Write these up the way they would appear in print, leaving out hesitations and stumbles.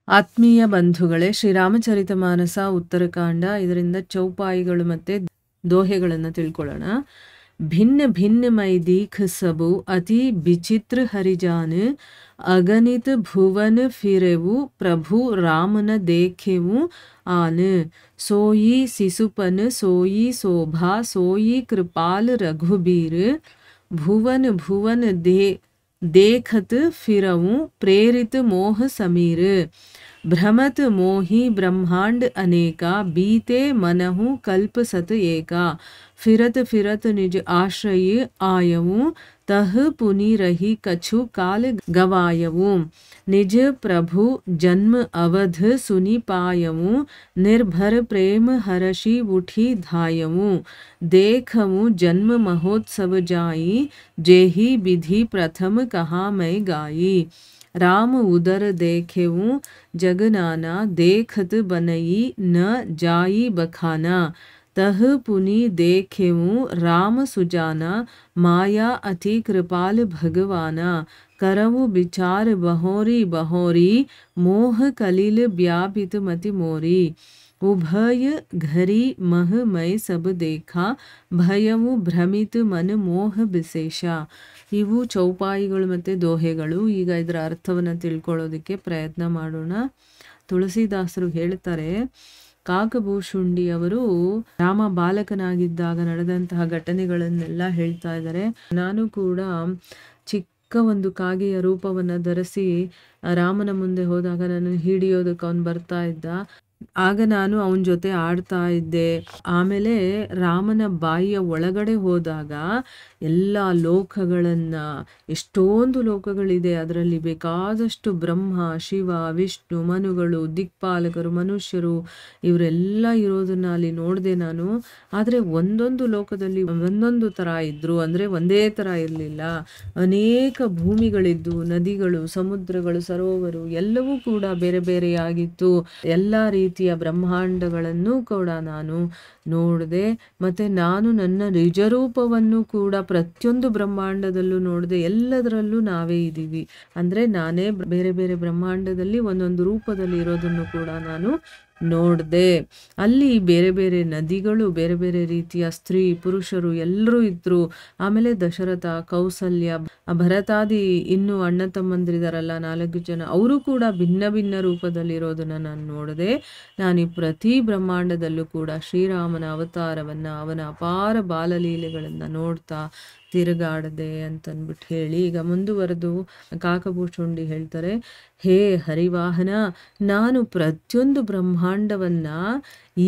ಆತ್ಮೀಯ ಬಂಧುಗಳೇ, ಶ್ರೀರಾಮಚರಿತಮಾನಸ ಉತ್ತರಕಾಂಡ ಇದರಿಂದ ಚೌಪಾಯಿಗಳು ಮತ್ತು ದೋಹೆಗಳನ್ನು ತಿಳ್ಕೊಳ್ಳೋಣ. ಭಿನ್ನ ಭಿನ್ನ ಮೈ ದೀಖ ಸಬು ಅತಿ ವಿಚಿತ್ರ ಹರಿಜಾನ್ ಅಗಣಿತ ಭುವನ ಫಿರೆವು ಪ್ರಭು ರಾಮನ ದೇಖೆವು ಆನ್ ಸೋಯಿ ಶಿಶುಪನ್ ಸೋಯಿ ಶೋಭಾ ಸೋಯಿ कृपाल रघुबीर भुवन भुवन देखत फिरऊं प्रेरित मोह समीर भ्रमत मोही ब्रह्मांड अनेका बीते मनहु कल्प सत एका फिरत फिरत निज आश्रय आयऊं तह पुनि रही कछु काल गवायऊं निज प्रभु जन्म अवध सुनि पायऊं निर्भर प्रेम हरषि उठी धायऊं देखऊं जन्म महोत्सव जाई जेहि विधि प्रथम कहा मैं गाई राम उदर देखेऊं जगनाना देखत बनई न जाई बखाना तह पुनि देखेऊं राम सुजाना माया अति कृपाल भगवाना करऊ विचार बहोरी बहोरी मोह कलिल व्यापित मति मोरी उभय घरी मह मय सब देखा ಭಯವು ಭ್ರಮಿತ ಮನ ಮೋಹ ವಿಶೇಷ. ಇವು ಚೌಪಾಯಿಗಳು ಮತ್ತು ದೋಹೆಗಳು. ಈಗ ಇದರ ಅರ್ಥವನ್ನು ತಿಳ್ಕೊಳ್ಳೋದಕ್ಕೆ ಪ್ರಯತ್ನ ಮಾಡೋಣ. ತುಳಸಿದಾಸರು ಹೇಳ್ತಾರೆ, ಕಾಕಭೂಷುಂಡಿಯವರು ರಾಮ ಬಾಲಕನಾಗಿದ್ದಾಗ ನಡೆದಂತಹ ಘಟನೆಗಳನ್ನೆಲ್ಲ ಹೇಳ್ತಾ ಇದ್ದಾರೆ. ನಾನು ಕೂಡ ಚಿಕ್ಕ ಒಂದು ಕಾಗೆಯ ರೂಪವನ್ನು ಧರಿಸಿ ರಾಮನ ಮುಂದೆ ಹೋದಾಗ ನನ್ನ ಹಿಡಿಯೋದಕ್ಕೆ ಅವನು ಬರ್ತಾ ಇದ್ದ. ಆಗ ನಾನು ಅವನ ಜೊತೆ ಆಡ್ತಾ ಇದ್ದೆ. ಆಮೇಲೆ ರಾಮನ ಬಾಯಿಯ ಒಳಗಡೆ ಹೋದಾಗ ಎಲ್ಲ ಲೋಕಗಳನ್ನು, ಎಷ್ಟೊಂದು ಲೋಕಗಳಿದೆ, ಅದರಲ್ಲಿ ಬೇಕಾದಷ್ಟು ಬ್ರಹ್ಮ ಶಿವ ವಿಷ್ಣು ಮನುಗಳು ದಿಕ್ಪಾಲಕರು ಮನುಷ್ಯರು ಇವರೆಲ್ಲ ಇರೋದನ್ನ ಅಲ್ಲಿ ನೋಡಿದೆ ನಾನು. ಆದರೆ ಒಂದೊಂದು ಲೋಕದಲ್ಲಿ ಒಂದೊಂದು ಥರ ಇದ್ದರು, ಅಂದರೆ ಒಂದೇ ಥರ ಇರಲಿಲ್ಲ. ಅನೇಕ ಭೂಮಿಗಳಿದ್ದು, ನದಿಗಳು ಸಮುದ್ರಗಳು ಸರೋವರು ಎಲ್ಲವೂ ಕೂಡ ಬೇರೆ ಬೇರೆಯಾಗಿತ್ತು. ಎಲ್ಲ ರೀತಿಯ ಬ್ರಹ್ಮಾಂಡಗಳನ್ನು ಕೂಡ ನಾನು ನೋಡಿದೆ. ಮತ್ತು ನಾನು ನನ್ನ ನಿಜರೂಪವನ್ನು ಕೂಡ ಪ್ರತಿಯೊಂದು ಬ್ರಹ್ಮಾಂಡದಲ್ಲೂ ನೋಡಿದೆ. ಎಲ್ಲದರಲ್ಲೂ ನಾವೇ ಇದ್ದೀವಿ, ಅಂದರೆ ನಾನೇ ಬೇರೆ ಬೇರೆ ಬ್ರಹ್ಮಾಂಡದಲ್ಲಿ ಒಂದೊಂದು ರೂಪದಲ್ಲಿ ಇರೋದನ್ನು ಕೂಡ ನಾನು ನೋಡಿದೆ. ಅಲ್ಲಿ ಬೇರೆ ಬೇರೆ ನದಿಗಳು, ಬೇರೆ ಬೇರೆ ರೀತಿಯ ಸ್ತ್ರೀ ಪುರುಷರು ಎಲ್ಲರೂ ಇದ್ರು. ಆಮೇಲೆ ದಶರಥ, ಕೌಸಲ್ಯ, ಭರತಾದಿ ಇನ್ನೂ ಅಣ್ಣ ತಮ್ಮಂದಿರಿದಾರಲ್ಲ 4 ಜನ, ಅವರು ಕೂಡ ಭಿನ್ನ ಭಿನ್ನ ರೂಪದಲ್ಲಿರೋದನ್ನು ನಾನು ನೋಡಿದೆ. ನಾನು ಈ ಪ್ರತಿ ಬ್ರಹ್ಮಾಂಡದಲ್ಲೂ ಕೂಡ ಶ್ರೀರಾಮನ ಅವತಾರವನ್ನು, ಅವನ ಅಪಾರ ಬಾಲಲೀಲೆಗಳನ್ನು ನೋಡ್ತಾ ತಿರುಗಾಡದೆ ಅಂತಂದ್ಬಿಟ್ಟು ಹೇಳಿ ಈಗ ಮುಂದುವರೆದು ಕಾಕಭೂಷುಂಡಿ ಹೇಳ್ತಾರೆ, ಹೇ ಹರಿವಾಹನ, ನಾನು ಪ್ರತಿಯೊಂದು ಬ್ರಹ್ಮಾಂಡವನ್ನು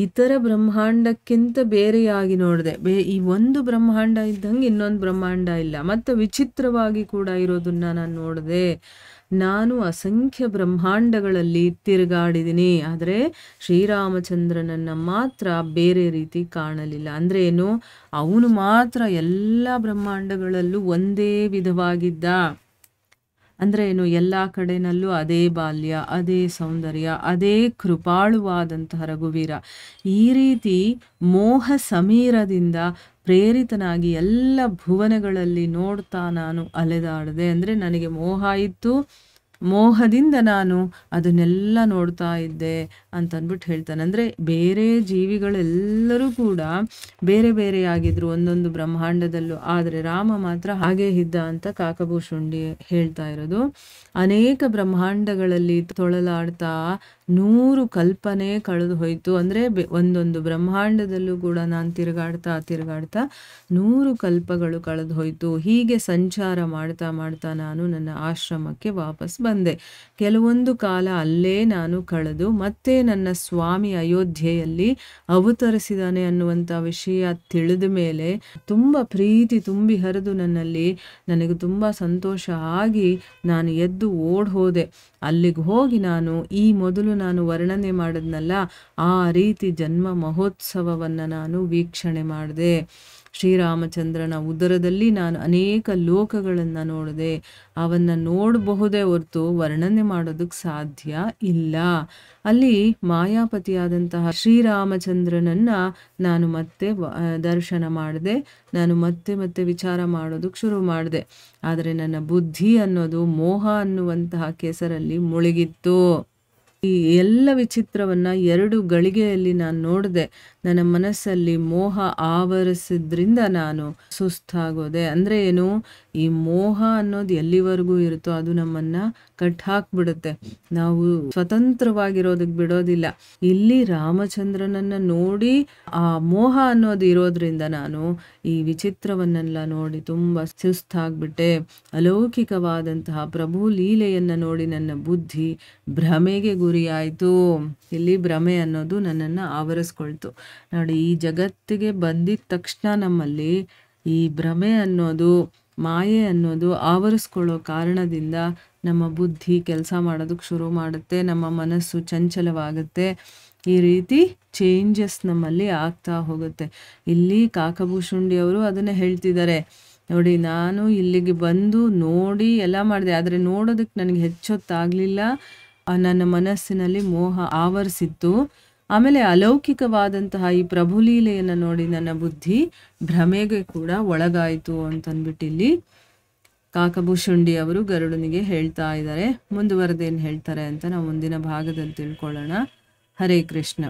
ಇತರ ಬ್ರಹ್ಮಾಂಡಕ್ಕಿಂತ ಬೇರೆಯಾಗಿ ನೋಡಿದೆ. ಈ ಒಂದು ಬ್ರಹ್ಮಾಂಡ ಇದ್ದಂಗೆ ಇನ್ನೊಂದು ಬ್ರಹ್ಮಾಂಡ ಇಲ್ಲ. ಮತ್ತು ವಿಚಿತ್ರವಾಗಿ ಕೂಡ ಇರೋದನ್ನ ನಾನು ನೋಡಿದೆ. ನಾನು ಅಸಂಖ್ಯ ಬ್ರಹ್ಮಾಂಡಗಳಲ್ಲಿ ತಿರುಗಾಡಿದ್ದೀನಿ, ಆದರೆ ಶ್ರೀರಾಮಚಂದ್ರನನ್ನು ಮಾತ್ರ ಬೇರೆ ರೀತಿ ಕಾಣಲಿಲ್ಲ. ಅಂದರೆ ಏನು, ಅವನು ಮಾತ್ರ ಎಲ್ಲ ಬ್ರಹ್ಮಾಂಡಗಳಲ್ಲೂ ಒಂದೇ ವಿಧವಾಗಿದ್ದ. ಅಂದರೆ ಏನು, ಎಲ್ಲ ಕಡೆನಲ್ಲೂ ಅದೇ ಬಾಲ್ಯ, ಅದೇ ಸೌಂದರ್ಯ, ಅದೇ ಕೃಪಾಳುವಾದಂತಹ ರಘುವೀರ. ಈ ರೀತಿ ಮೋಹ ಸಮೀರದಿಂದ ಪ್ರೇರಿತನಾಗಿ ಎಲ್ಲ ಭುವನಗಳಲ್ಲಿ ನೋಡ್ತಾ ನಾನು ಅಲೆದಾಡಿದೆ. ಅಂದರೆ ನನಗೆ ಮೋಹ ಇತ್ತು, ಮೋಹದಿಂದ ನಾನು ಅದನ್ನೆಲ್ಲ ನೋಡ್ತಾ ಇದ್ದೆ ಅಂತಂದ್ಬಿಟ್ಟು ಹೇಳ್ತಾನೆ. ಅಂದರೆ ಬೇರೆ ಜೀವಿಗಳೆಲ್ಲರೂ ಕೂಡ ಬೇರೆ ಬೇರೆಯಾಗಿದ್ರು ಒಂದೊಂದು ಬ್ರಹ್ಮಾಂಡದಲ್ಲೂ, ಆದರೆ ರಾಮ ಮಾತ್ರ ಹಾಗೇ ಇದ್ದ ಅಂತ ಕಾಕಭೂಷುಂಡಿ ಹೇಳ್ತಾ ಇರೋದು. ಅನೇಕ ಬ್ರಹ್ಮಾಂಡಗಳಲ್ಲಿ ತೊಳಲಾಡ್ತಾ 100 ಕಲ್ಪನೆ ಕಳೆದು ಹೋಯಿತು. ಅಂದರೆ ಒಂದೊಂದು ಬ್ರಹ್ಮಾಂಡದಲ್ಲೂ ಕೂಡ ನಾನು ತಿರುಗಾಡ್ತಾ 100 ಕಲ್ಪಗಳು ಕಳೆದು ಹೋಯಿತು. ಹೀಗೆ ಸಂಚಾರ ಮಾಡ್ತಾ ಮಾಡ್ತಾ ನಾನು ನನ್ನ ಆಶ್ರಮಕ್ಕೆ ವಾಪಸ್ ಬಂದೆ. ಕೆಲವೊಂದು ಕಾಲ ಅಲ್ಲೇ ನಾನು ಕಳೆದು ಮತ್ತೆ ನನ್ನ ಸ್ವಾಮಿ ಅಯೋಧ್ಯೆಯಲ್ಲಿ ಅವತರಿಸಿದಾನೆ ಅನ್ನುವಂಥ ವಿಷಯ ತಿಳಿದ ಮೇಲೆ ತುಂಬ ಪ್ರೀತಿ ತುಂಬಿ ಹರಿದು ನನ್ನಲ್ಲಿ. ನನಗೆ ತುಂಬ ಸಂತೋಷ ಆಗಿ ನಾನು ಎದ್ದು ಓಡ್ ಹೋದೆ. ಅಲ್ಲಿಗೆ ಹೋಗಿ ನಾನು ಈ ಮೊದಲು ನಾನು ವರ್ಣನೆ ಮಾಡಿದ್ನಲ್ಲ, ಆ ರೀತಿ ಜನ್ಮ ಮಹೋತ್ಸವವನ್ನು ನಾನು ವೀಕ್ಷಣೆ ಮಾಡಿದೆ. ಶ್ರೀರಾಮಚಂದ್ರನ ಉದರದಲ್ಲಿ ನಾನು ಅನೇಕ ಲೋಕಗಳನ್ನು ನೋಡಿದೆ. ಅವನ್ನು ನೋಡಬಹುದೇ ಹೊರತು ವರ್ಣನೆ ಮಾಡೋದಕ್ಕೆ ಸಾಧ್ಯ ಇಲ್ಲ. ಅಲ್ಲಿ ಮಾಯಾಪತಿಯಾದಂತಹ ಶ್ರೀರಾಮಚಂದ್ರನನ್ನು ನಾನು ಮತ್ತೆ ದರ್ಶನ ಮಾಡಿದೆ. ನಾನು ಮತ್ತೆ ಮತ್ತೆ ವಿಚಾರ ಮಾಡೋದಕ್ಕೆ ಶುರು ಮಾಡಿದೆ. ಆದರೆ ನನ್ನ ಬುದ್ಧಿ ಅನ್ನೋದು ಮೋಹ ಅನ್ನುವಂತಹ ಕೆಸರಲ್ಲಿ ಮುಳುಗಿತ್ತು. ಈ ಎಲ್ಲ ವಿಚಿತ್ರವನ್ನ 2 ಗಳಿಗೆಯಲ್ಲಿ ನಾನು ನೋಡಿದೆ. ನನ್ನ ಮನಸ್ಸಲ್ಲಿ ಮೋಹ ಆವರಿಸಿದ್ರಿಂದ ನಾನು ಸುಸ್ತಾಗೋದೆ. ಅಂದ್ರೆ ಏನು, ಈ ಮೋಹ ಅನ್ನೋದು ಎಲ್ಲಿವರೆಗೂ ಇರುತ್ತೋ ಅದು ನಮ್ಮನ್ನ ಕಟ್ಟಾಕ್ಬಿಡುತ್ತೆ. ನಾವು ಸ್ವತಂತ್ರವಾಗಿರೋದಕ್ಕೆ ಬಿಡೋದಿಲ್ಲ. ಇಲ್ಲಿ ರಾಮಚಂದ್ರನನ್ನ ನೋಡಿ ಆ ಮೋಹ ಅನ್ನೋದು ಇರೋದ್ರಿಂದ ನಾನು ಈ ವಿಚಿತ್ರವನ್ನೆಲ್ಲ ನೋಡಿ ತುಂಬಾ ಸುಸ್ತಾಗ್ಬಿಟ್ಟೆ. ಅಲೌಕಿಕವಾದಂತಹ ಪ್ರಭು ಲೀಲೆಯನ್ನ ನೋಡಿ ನನ್ನ ಬುದ್ಧಿ ಭ್ರಮೆಗೆ ಗುರಿಯಾಯಿತು. ಇಲ್ಲಿ ಭ್ರಮೆ ಅನ್ನೋದು ನನ್ನನ್ನು ಆವರಿಸ್ಕೊಳ್ತು. ನೋಡಿ, ಈ ಜಗತ್ತಿಗೆ ಬಂದಿದ ತಕ್ಷಣ ನಮ್ಮಲ್ಲಿ ಈ ಭ್ರಮೆ ಅನ್ನೋದು, ಮಾಯೆ ಅನ್ನೋದು ಆವರಿಸ್ಕೊಳ್ಳೋ ಕಾರಣದಿಂದ ನಮ್ಮ ಬುದ್ಧಿ ಕೆಲಸ ಮಾಡೋದಕ್ಕೆ ಶುರು ಮಾಡುತ್ತೆ, ನಮ್ಮ ಮನಸ್ಸು ಚಂಚಲವಾಗುತ್ತೆ. ಈ ರೀತಿ ಚೇಂಜಸ್ ನಮ್ಮಲ್ಲಿ ಆಗ್ತಾ ಹೋಗುತ್ತೆ. ಇಲ್ಲಿ ಕಾಕಭೂಷುಂಡಿ ಅವರು ಅದನ್ನೇ ಹೇಳ್ತಿದ್ದಾರೆ. ನೋಡಿ, ನಾನು ಇಲ್ಲಿಗೆ ಬಂದು ನೋಡಿ ಎಲ್ಲ ಮಾಡಿದೆ, ಆದರೆ ನೋಡೋದಕ್ಕೆ ನನಗೆ ಹೆಚ್ಚೊತ್ತಾಗಲಿಲ್ಲ. ನನ್ನ ಮನಸ್ಸಿನಲ್ಲಿ ಮೋಹ ಆವರಿಸಿತ್ತು. ಆಮೇಲೆ ಅಲೌಕಿಕವಾದಂತಹ ಈ ಪ್ರಭುಲೀಲೆಯನ್ನು ನೋಡಿ ನನ್ನ ಬುದ್ಧಿ ಭ್ರಮೆಗೆ ಕೂಡ ಒಳಗಾಯಿತು ಅಂತಂದ್ಬಿಟ್ಟು ಇಲ್ಲಿ ಕಾಕಭೂಷುಂಡಿ ಅವರು ಗರುಡನಿಗೆ ಹೇಳ್ತಾ ಇದ್ದಾರೆ. ಮುಂದುವರೆದೇನು ಹೇಳ್ತಾರೆ ಅಂತ ನಾವು ಮುಂದಿನ ಭಾಗದಲ್ಲಿ ತಿಳ್ಕೊಳ್ಳೋಣ. ಹರೇ ಕೃಷ್ಣ.